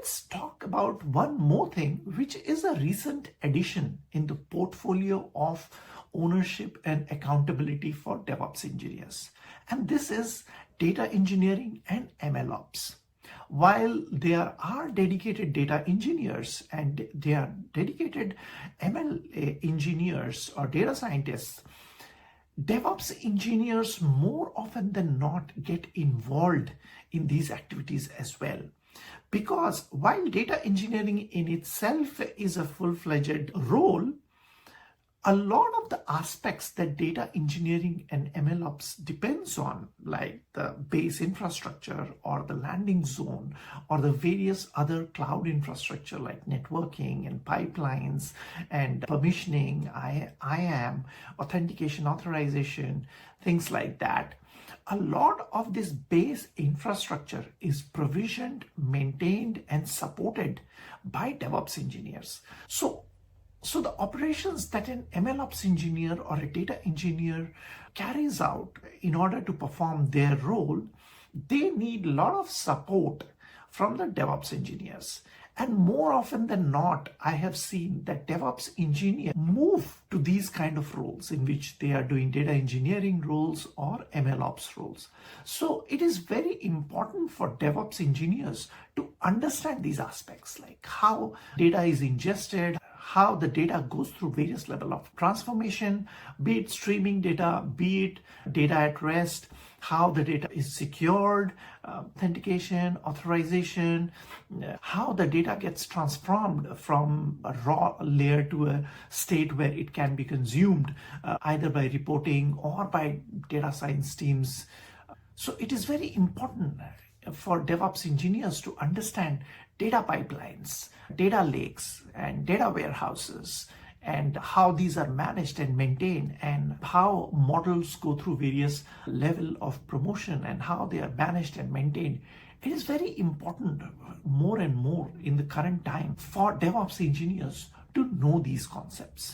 let's talk about one more thing, which is a recent addition in the portfolio of ownership and accountability for DevOps engineers. And this is data engineering and MLOps. While there are dedicated data engineers and there are dedicated ML engineers or data scientists, DevOps engineers more often than not get involved in these activities as well. Because while data engineering in itself is a full-fledged role, a lot of the aspects that data engineering and MLOps depends on, like the base infrastructure or the landing zone or the various other cloud infrastructure like networking and pipelines and permissioning, IAM, authentication, authorization, things like that. A lot of this base infrastructure is provisioned, maintained, and supported by DevOps engineers. So the operations that an MLOps engineer or a data engineer carries out in order to perform their role, they need a lot of support from the DevOps engineers. And more often than not, I have seen that DevOps engineers move to these kind of roles in which they are doing data engineering roles or MLOps roles. So it is very important for DevOps engineers to understand these aspects, like how data is ingested, how the data goes through various levels of transformation, be it streaming data, be it data at rest, how the data is secured, authentication, authorization, how the data gets transformed from a raw layer to a state where it can be consumed either by reporting or by data science teams. So it is very important for DevOps engineers to understand data pipelines, data lakes, and data warehouses, and how these are managed and maintained, and how models go through various level of promotion and how they are managed and maintained. It is very important more and more in the current time for DevOps engineers to know these concepts.